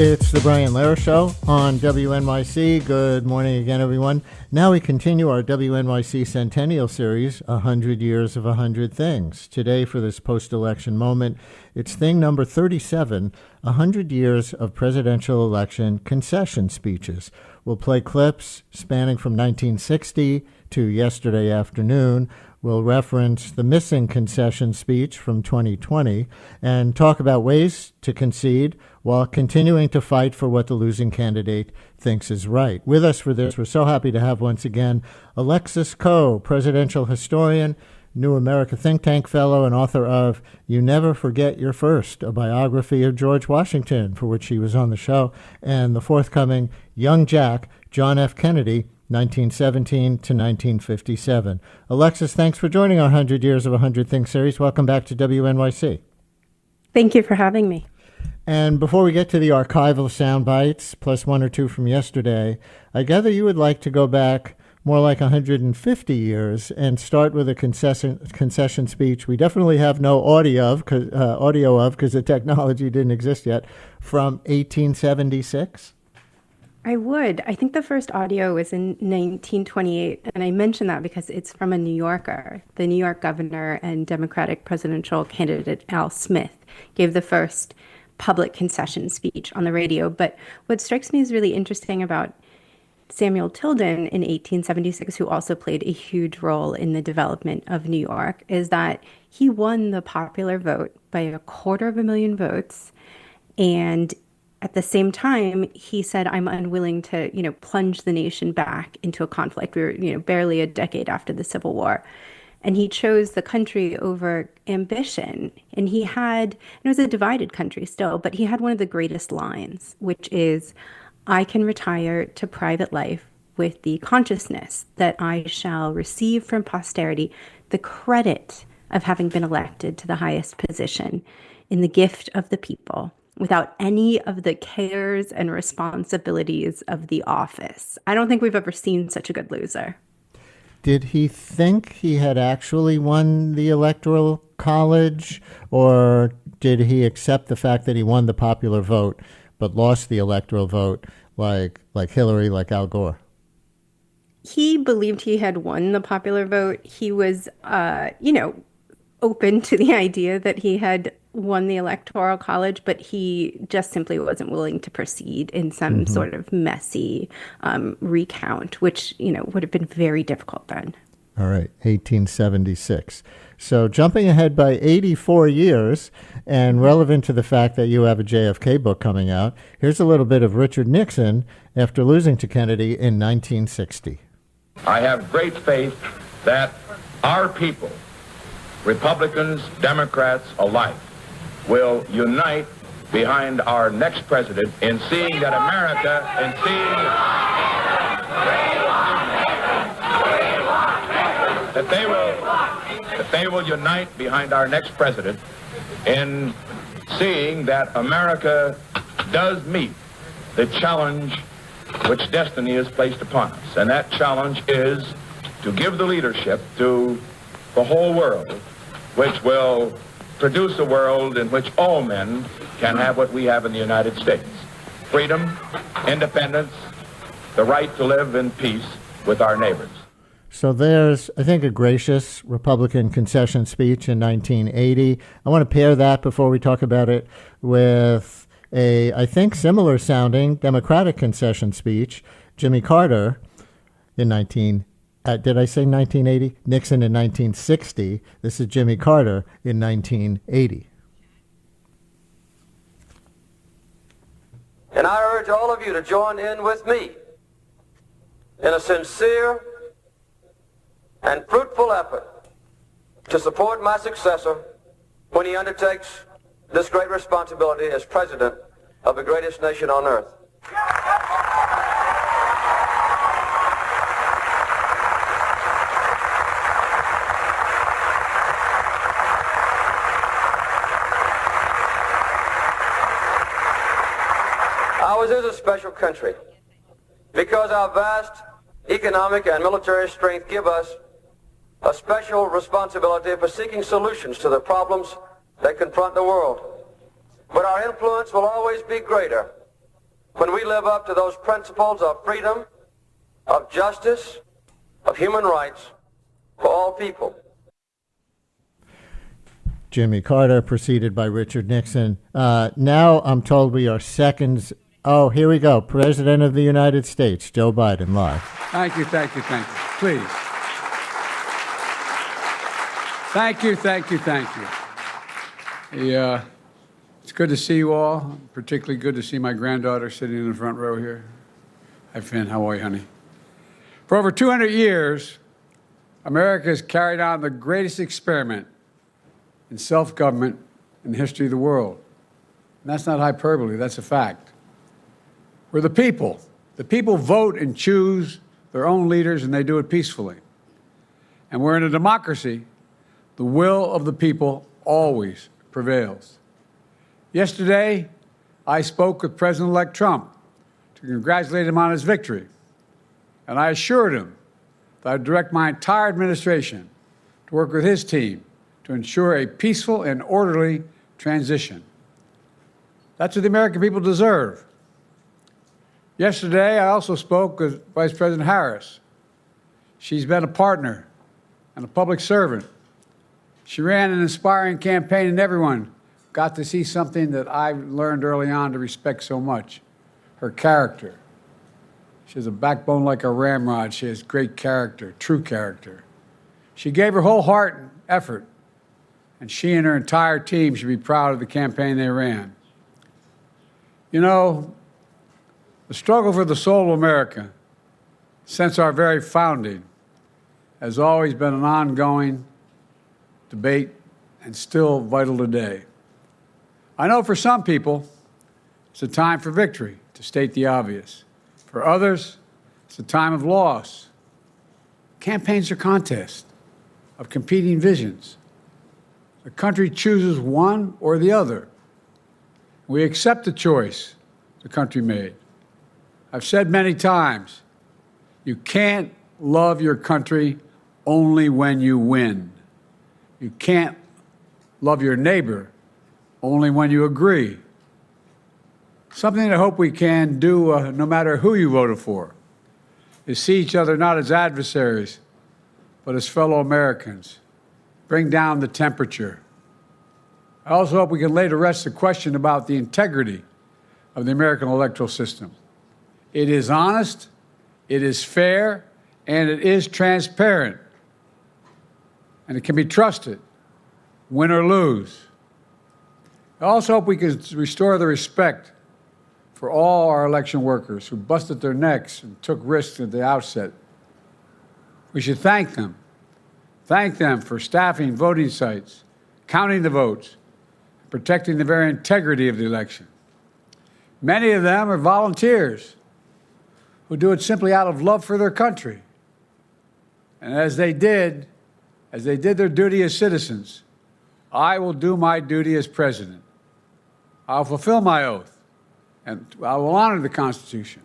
It's the Brian Lehrer Show on WNYC. Good morning again, everyone. Now we continue our WNYC Centennial Series, 100 Years of 100 Things. Today, for this post-election moment, it's thing number 37, 100 Years of Presidential Election Concession Speeches. We'll play clips spanning from 1960 to yesterday afternoon. We'll reference the missing concession speech from 2020 and talk about ways to concede while continuing to fight for what the losing candidate thinks is right. With us for this, we're so happy to have once again Alexis Coe, presidential historian, New America think tank fellow, and author of You Never Forget Your First, a biography of George Washington, for which she was on the show, and the forthcoming Young Jack, John F. Kennedy, 1917 to 1957. Alexis, thanks for joining our 100 Years of 100 Things series. Welcome back to WNYC. Thank you for having me. And before we get to the archival sound bites, plus one or two from yesterday, I gather you would like to go back more like 150 years and start with a concession speech we definitely have no audio of because the technology didn't exist yet, from 1876. I would. I think the first audio was in 1928, and I mention that because it's from a New Yorker. The New York governor and Democratic presidential candidate Al Smith gave the first public concession speech on the radio. But what strikes me as really interesting about Samuel Tilden in 1876, who also played a huge role in the development of New York, is that he won the popular vote by 250,000 votes. And at the same time, he said, I'm unwilling to, plunge the nation back into a conflict. We were, barely a decade after the Civil War. And he chose the country over ambition. And it was a divided country still, but he had one of the greatest lines, which is, I can retire to private life with the consciousness that I shall receive from posterity the credit of having been elected to the highest position in the gift of the people, without any of the cares and responsibilities of the office. I don't think we've ever seen such a good loser. Did he think he had actually won the Electoral College, or did he accept the fact that he won the popular vote but lost the electoral vote like Hillary, like Al Gore? He believed he had won the popular vote. He was, open to the idea that he had won the Electoral College, but he just simply wasn't willing to proceed in some sort of messy recount, which, would have been very difficult then. All right, 1876. So jumping ahead by 84 years, and relevant to the fact that you have a JFK book coming out, here's a little bit of Richard Nixon after losing to Kennedy in 1960. I have great faith that our people, Republicans, Democrats alike, will unite behind our next president in seeing that America, that they will unite behind our next president in seeing that America does meet the challenge which destiny has placed upon us. And that challenge is to give the leadership to the whole world, which will produce a world in which all men can have what we have in the United States: freedom, independence, the right to live in peace with our neighbors. So there's, I think, a gracious Republican concession speech in 1980. I want to pair that, before we talk about it, with a, I think, similar sounding Democratic concession speech, Jimmy Carter in did I say 1980? Nixon in 1960. This is Jimmy Carter in 1980. And I urge all of you to join in with me in a sincere and fruitful effort to support my successor when he undertakes this great responsibility as president of the greatest nation on earth. Ours is a special country because our vast economic and military strength give us a special responsibility for seeking solutions to the problems that confront the world. But our influence will always be greater when we live up to those principles of freedom, of justice, of human rights for all people. Jimmy Carter, preceded by Richard Nixon. Now I'm told we are seconds. Oh, here we go. President of the United States, Joe Biden, live. Thank you, thank you, thank you. Please. Thank you, thank you, thank you. It's good to see you all. Particularly good to see my granddaughter sitting in the front row here. Hi, Finn. How are you, honey? For over 200 years, America has carried on the greatest experiment in self-government in the history of the world. And that's not hyperbole, that's a fact. We're the people. The people vote and choose their own leaders, and they do it peacefully. And we're in a democracy. The will of the people always prevails. Yesterday, I spoke with President-elect Trump to congratulate him on his victory. And I assured him that I'd direct my entire administration to work with his team to ensure a peaceful and orderly transition. That's what the American people deserve. Yesterday, I also spoke with Vice President Harris. She's been a partner and a public servant. She ran an inspiring campaign, and everyone got to see something that I learned early on to respect so much, her character. She has a backbone like a ramrod. She has great character, true character. She gave her whole heart and effort, and she and her entire team should be proud of the campaign they ran. You know, the struggle for the soul of America, since our very founding, has always been an ongoing debate and still vital today. I know for some people, it's a time for victory, to state the obvious. For others, it's a time of loss. Campaigns are contests of competing visions. The country chooses one or the other. We accept the choice the country made. I've said many times, you can't love your country only when you win. You can't love your neighbor only when you agree. Something I hope we can do, no matter who you voted for, is see each other not as adversaries, but as fellow Americans. Bring down the temperature. I also hope we can lay to rest the question about the integrity of the American electoral system. It is honest, it is fair, and it is transparent. And it can be trusted, win or lose. I also hope we can restore the respect for all our election workers who busted their necks and took risks at the outset. We should thank them. Thank them for staffing voting sites, counting the votes, protecting the very integrity of the election. Many of them are volunteers who do it simply out of love for their country. And as they did their duty as citizens, I will do my duty as president. I'll fulfill my oath, and I will honor the Constitution.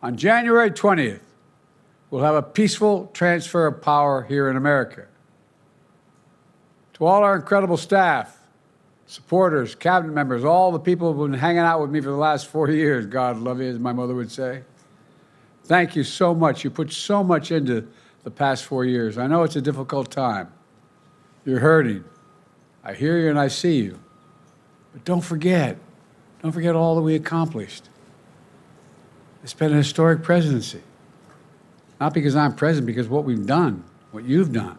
On January 20th, we'll have a peaceful transfer of power here in America. To all our incredible staff, supporters, cabinet members, all the people who've been hanging out with me for the last 4 years, God love you, as my mother would say. Thank you so much. You put so much into the past 4 years. I know it's a difficult time. You're hurting. I hear you and I see you. But don't forget all that we accomplished. It's been a historic presidency. Not because I'm president, because what we've done, what you've done.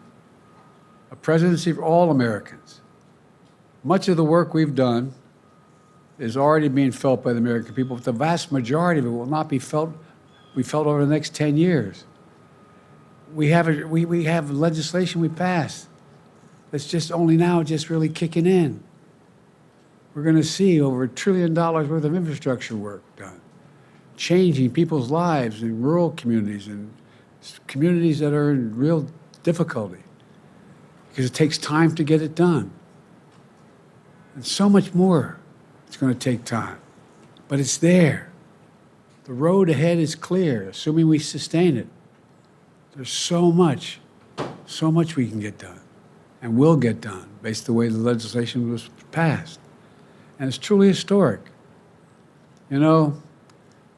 A presidency for all Americans. Much of the work we've done is already being felt by the American people, but the vast majority of it will not be felt over the next 10 years. We have legislation we passed that's just only now just really kicking in. We're going to see over $1 trillion worth of infrastructure work done, changing people's lives in rural communities and communities that are in real difficulty because it takes time to get it done. And so much more it's going to take time, but it's there. The road ahead is clear, assuming we sustain it. There's so much we can get done and will get done based on the way the legislation was passed. And it's truly historic. You know,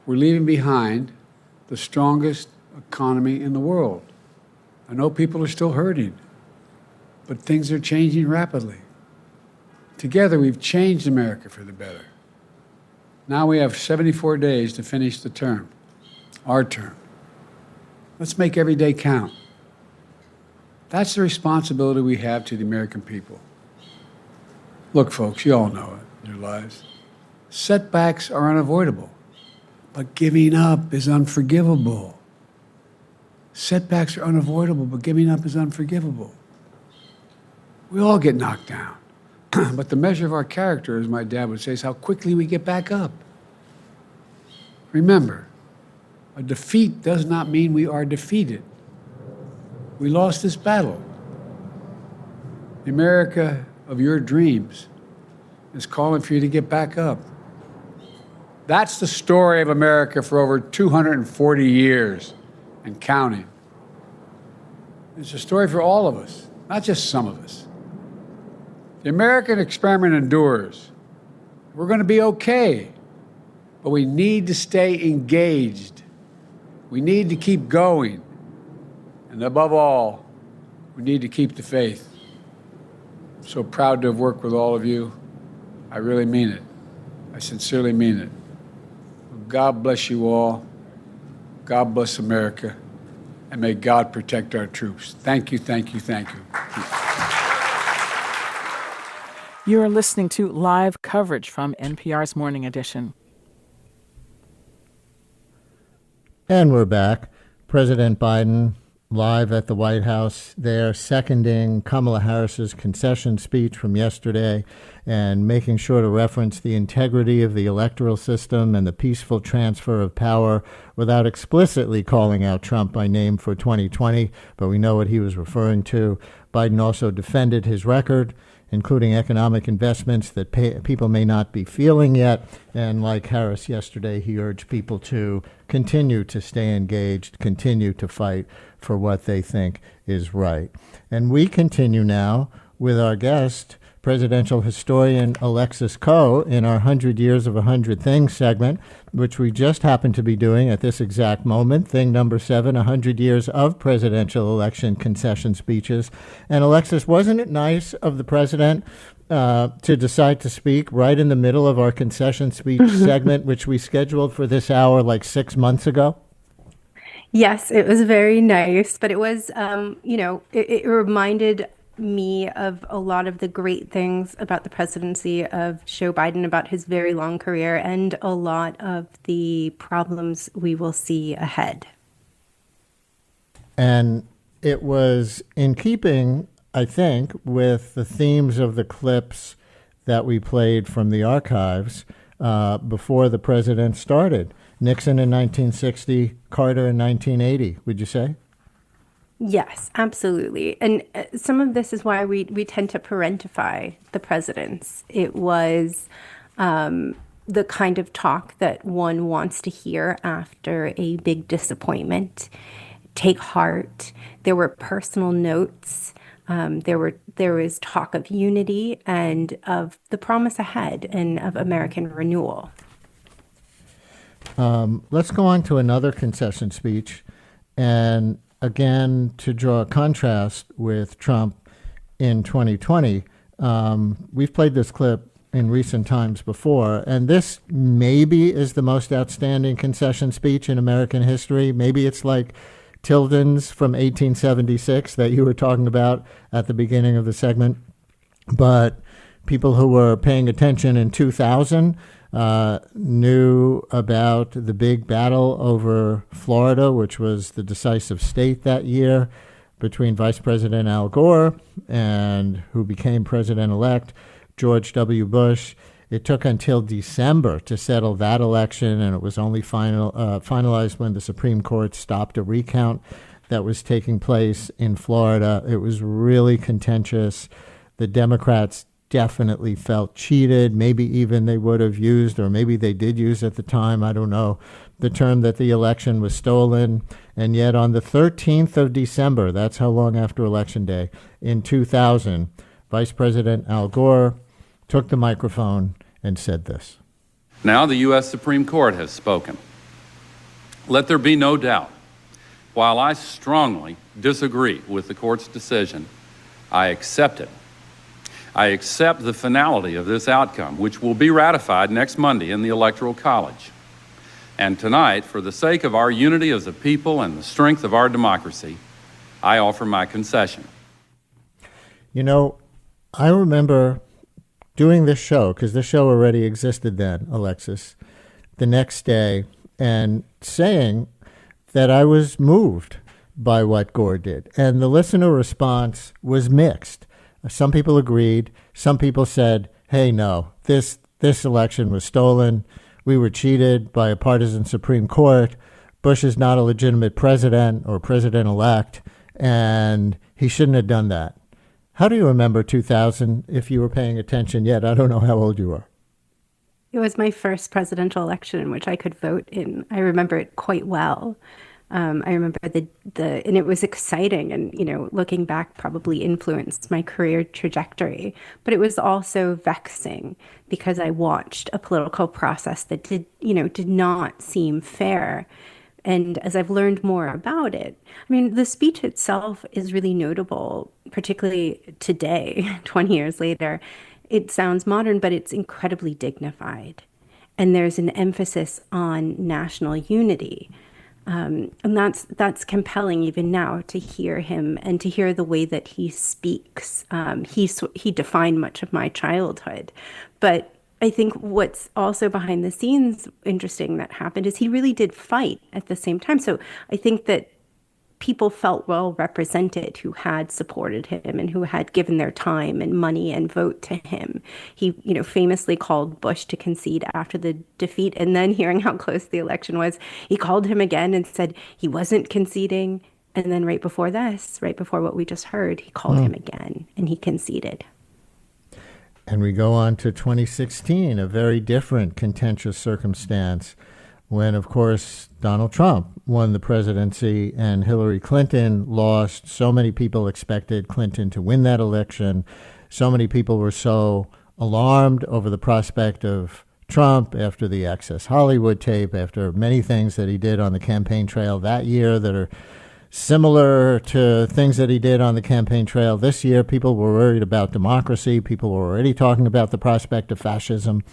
we're leaving behind the strongest economy in the world. I know people are still hurting, but things are changing rapidly. Together, we've changed America for the better. Now we have 74 days to finish the term, our term. Let's make every day count. That's the responsibility we have to the American people. Look, folks, you all know it in your lives. Setbacks are unavoidable, but giving up is unforgivable. Setbacks are unavoidable, but giving up is unforgivable. We all get knocked down. But the measure of our character, as my dad would say, is how quickly we get back up. Remember, a defeat does not mean we are defeated. We lost this battle. The America of your dreams is calling for you to get back up. That's the story of America for over 240 years and counting. It's a story for all of us, not just some of us. The American experiment endures. We're going to be okay, but we need to stay engaged. We need to keep going. And above all, we need to keep the faith. I'm so proud to have worked with all of you. I really mean it. I sincerely mean it. God bless you all. God bless America. And may God protect our troops. Thank you, thank you, thank you. You are listening to live coverage from NPR's Morning Edition. And we're back. President Biden live at the White House there, seconding Kamala Harris's concession speech from yesterday and making sure to reference the integrity of the electoral system and the peaceful transfer of power without explicitly calling out Trump by name for 2020, but we know what he was referring to. Biden also defended his record, including economic investments that people may not be feeling yet. And like Harris yesterday, he urged people to continue to stay engaged, continue to fight for what they think is right. And we continue now with our guest, presidential historian Alexis Coe, in our 100 Years of 100 Things segment, which we just happen to be doing at this exact moment. Thing number 7, 100 years of presidential election concession speeches. And Alexis, wasn't it nice of the president to decide to speak right in the middle of our concession speech segment, which we scheduled for this hour like 6 months ago? Yes, it was very nice, but it was, it reminded me of a lot of the great things about the presidency of Joe Biden, about his very long career, and a lot of the problems we will see ahead. And it was in keeping, I think, with the themes of the clips that we played from the archives before the president started. Nixon in 1960, Carter in 1980, would you say? Yes, absolutely. And some of this is why we tend to parentify the presidents. It was the kind of talk that one wants to hear after a big disappointment. Take heart. There were personal notes. There was talk of unity and of the promise ahead and of American renewal. Let's go on to another concession speech. And again, to draw a contrast with Trump in 2020, we've played this clip in recent times before, and this maybe is the most outstanding concession speech in American history. Maybe it's like Tilden's from 1876 that you were talking about at the beginning of the segment. But people who were paying attention in 2000 knew about the big battle over Florida, which was the decisive state that year between Vice President Al Gore and who became president-elect George W. Bush. It took until December to settle that election, and it was only finalized when the Supreme Court stopped a recount that was taking place in Florida. It was really contentious. The Democrats definitely felt cheated. Maybe even they would have used, or maybe they did use at the time, I don't know, the term that the election was stolen. And yet on the 13th of December, that's how long after Election Day, in 2000, Vice President Al Gore took the microphone and said this. Now the U.S. Supreme Court has spoken. Let there be no doubt. While I strongly disagree with the court's decision, I accept it. I accept the finality of this outcome, which will be ratified next Monday in the Electoral College. And tonight, for the sake of our unity as a people and the strength of our democracy, I offer my concession. You know, I remember doing this show, because this show already existed then, Alexis, the next day, and saying that I was moved by what Gore did. And the listener response was mixed. Some people agreed. Some people said, hey, no, this election was stolen. We were cheated by a partisan Supreme Court. Bush is not a legitimate president or president-elect, and he shouldn't have done that. How do you remember 2000, if you were paying attention yet? I don't know how old you are. It was my first presidential election in which I could vote in. I remember it quite well. I remember and it was exciting, and, looking back, probably influenced my career trajectory. But it was also vexing because I watched a political process that did not seem fair. And as I've learned more about it, I mean, the speech itself is really notable, particularly today, 20 years later. It sounds modern, but it's incredibly dignified. And there's an emphasis on national unity. And that's compelling even now to hear him and to hear the way that he speaks. He defined much of my childhood. But I think what's also behind the scenes interesting that happened is he really did fight at the same time. So I think that people felt well represented who had supported him and who had given their time and money and vote to him. He, famously called Bush to concede after the defeat, and then hearing how close the election was, he called him again and said he wasn't conceding. And then right before what we just heard, he called him again and he conceded. And we go on to 2016, a very different contentious circumstance, when, of course, Donald Trump won the presidency and Hillary Clinton lost. So many people expected Clinton to win that election. So many people were so alarmed over the prospect of Trump after the Access Hollywood tape, after many things that he did on the campaign trail that year that are similar to things that he did on the campaign trail this year. People were worried about democracy. People were already talking about the prospect of fascism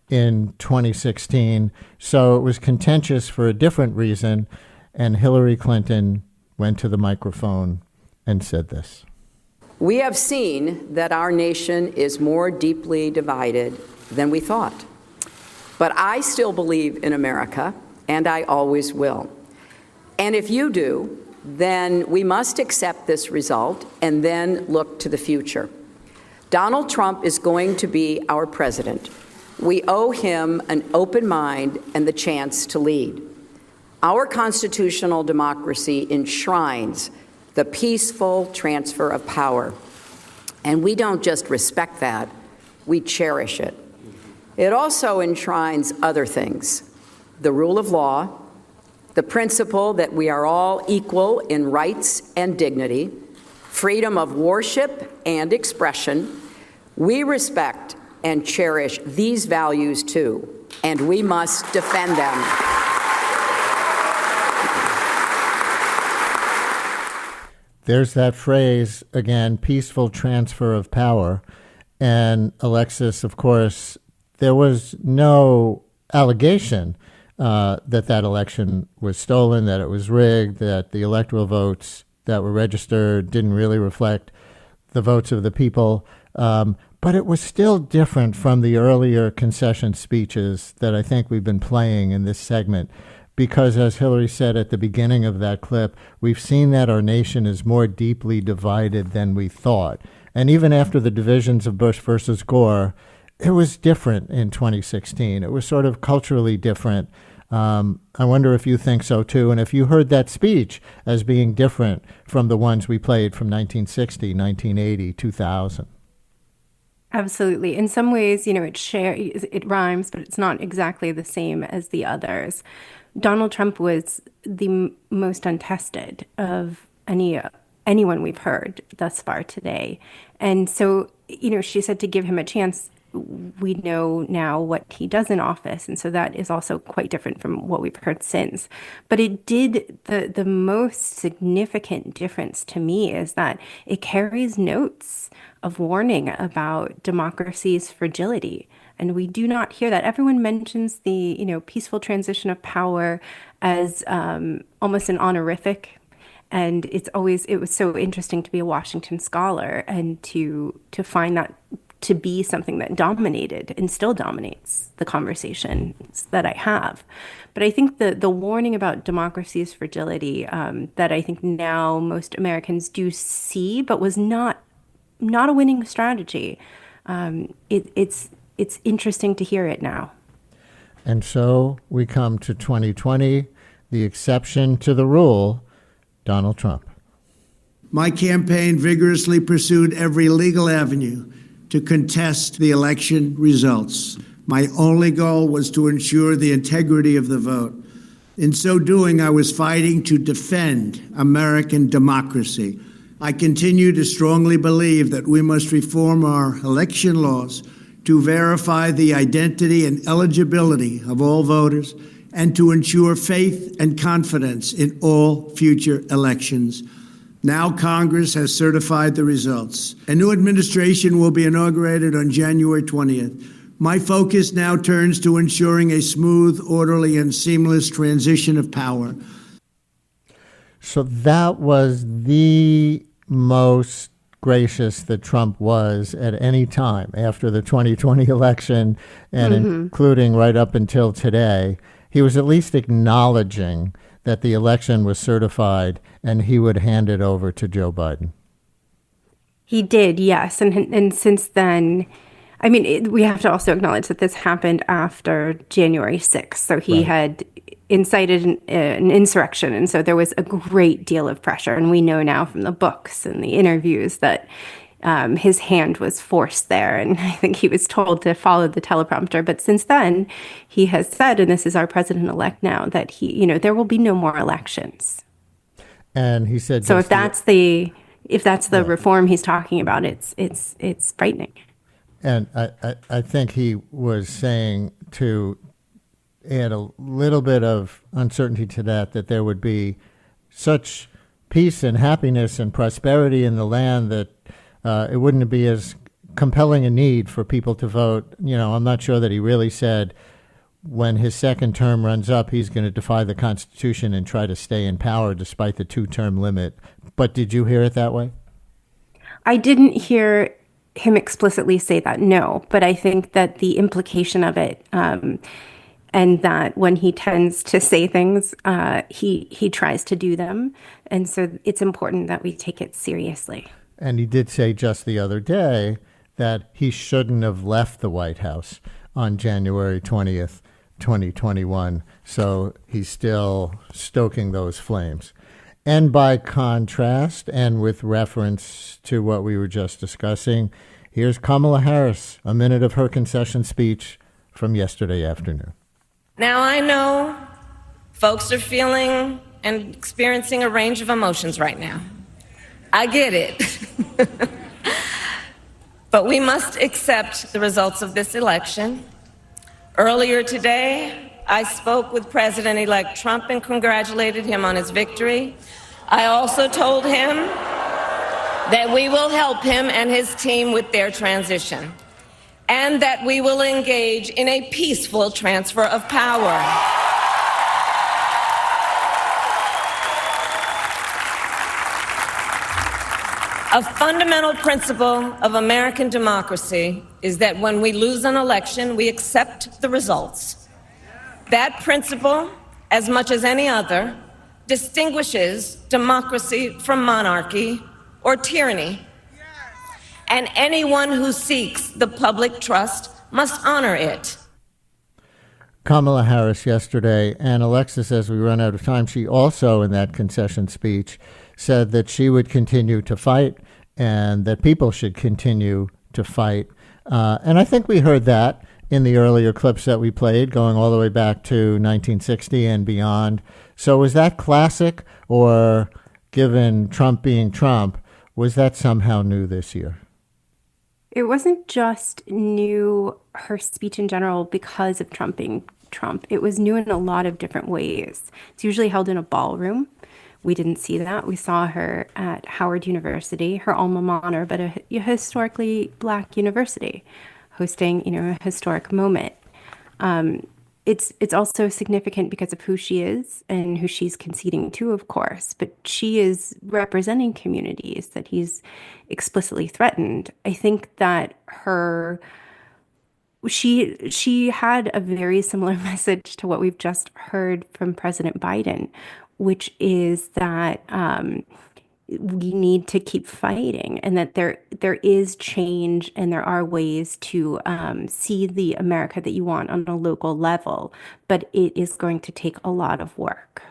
in 2016. So it was contentious for a different reason. And Hillary Clinton went to the microphone and said this. We have seen that our nation is more deeply divided than we thought. But I still believe in America, and I always will. And if you do, then we must accept this result and then look to the future. Donald Trump is going to be our president. We owe him an open mind and the chance to lead. Our constitutional democracy enshrines the peaceful transfer of power. And we don't just respect that, we cherish it. It also enshrines other things: the rule of law, the principle that we are all equal in rights and dignity, freedom of worship and expression. We respect and cherish these values too, and we must defend them. There's that phrase again, peaceful transfer of power. And Alexis, of course, there was no allegation that election was stolen, that it was rigged, that the electoral votes that were registered didn't really reflect the votes of the people. But it was still different from the earlier concession speeches that I think we've been playing in this segment, because as Hillary said at the beginning of that clip, we've seen that our nation is more deeply divided than we thought. And even after the divisions of Bush versus Gore, it was different in 2016. It was sort of culturally different. I wonder if you think so too, and if you heard that speech as being different from the ones we played from 1960, 1980, 2000. Absolutely. In some ways, it rhymes, but it's not exactly the same as the others. Donald Trump was the most untested of anyone we've heard thus far today. And so, she said to give him a chance. We know now what he does in office, and so that is also quite different from what we've heard since. But the most significant difference to me is that it carries notes of warning about democracy's fragility. And we do not hear that. Everyone mentions the, peaceful transition of power as almost an honorific. And it was so interesting to be a Washington scholar and to find that to be something that dominated and still dominates the conversations that I have. But I think the warning about democracy's fragility that I think now most Americans do see, but was not a winning strategy. It's interesting to hear it now. And so we come to 2020, the exception to the rule, Donald Trump. My campaign vigorously pursued every legal avenue to contest the election results. My only goal was to ensure the integrity of the vote. In so doing, I was fighting to defend American democracy. I continue to strongly believe that we must reform our election laws to verify the identity and eligibility of all voters and to ensure faith and confidence in all future elections. Now Congress has certified the results. A new administration will be inaugurated on January 20th. My focus now turns to ensuring a smooth, orderly, and seamless transition of power. So that was the most gracious that Trump was at any time after the 2020 election, and including right up until today. He was at least acknowledging that the election was certified and he would hand it over to Joe Biden. He did, yes. And since then, we have to also acknowledge that this happened after January 6th. So he had incited an insurrection. And so there was a great deal of pressure. And we know now from the books and the interviews that his hand was forced there. And I think he was told to follow the teleprompter. But since then, he has said, and this is our president-elect now, that there will be no more elections. And he said, so if that's the reform he's talking about, it's frightening. And I think he was saying to add a little bit of uncertainty to that there would be such peace and happiness and prosperity in the land that it wouldn't be as compelling a need for people to vote. I'm not sure that he really said when his second term runs up, he's going to defy the Constitution and try to stay in power despite the 2-term limit. But did you hear it that way? I didn't hear him explicitly say that, no. But I think that the implication of it, and that when he tends to say things, he tries to do them. And so it's important that we take it seriously. And he did say just the other day that he shouldn't have left the White House on January 20th, 2021. So he's still stoking those flames. And by contrast, and with reference to what we were just discussing, here's Kamala Harris, a minute of her concession speech from yesterday afternoon. Now, I know folks are feeling and experiencing a range of emotions right now. I get it. But we must accept the results of this election. Earlier today, I spoke with President-elect Trump and congratulated him on his victory. I also told him that we will help him and his team with their transition, and that we will engage in a peaceful transfer of power. A fundamental principle of American democracy is that when we lose an election, we accept the results. That principle, as much as any other, distinguishes democracy from monarchy or tyranny. And anyone who seeks the public trust must honor it. Kamala Harris yesterday, and Alexis, as we run out of time, she also, in that concession speech, said that she would continue to fight and that people should continue to fight. And I think we heard that in the earlier clips that we played, going all the way back to 1960 and beyond. So was that classic, or given Trump being Trump, was that somehow new this year? It wasn't just new, her speech in general, because of Trump being Trump. It was new in a lot of different ways. It's usually held in a ballroom. We didn't see that. We saw her at Howard University, her alma mater, but a historically Black university, hosting, a historic moment. It's also significant because of who she is and who she's conceding to, of course, but she is representing communities that he's explicitly threatened. I think that she had a very similar message to what we've just heard from President Biden, which is that we need to keep fighting, and that there is change and there are ways to see the America that you want on a local level, but it is going to take a lot of work.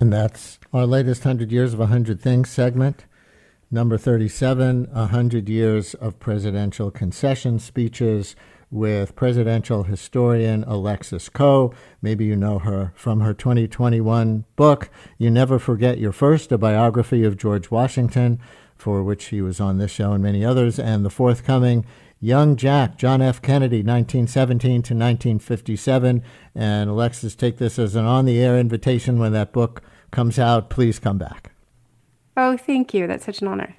And that's our latest 100 Years of 100 Things segment. Number 37, 100 Years of Presidential Concession Speeches, with presidential historian Alexis Coe. Maybe you know her from her 2021 book, You Never Forget Your First, a biography of George Washington, for which she was on this show and many others, and the forthcoming Young Jack, John F. Kennedy, 1917 to 1957. And Alexis, take this as an on-the-air invitation when that book comes out. Please come back. Oh, thank you. That's such an honor.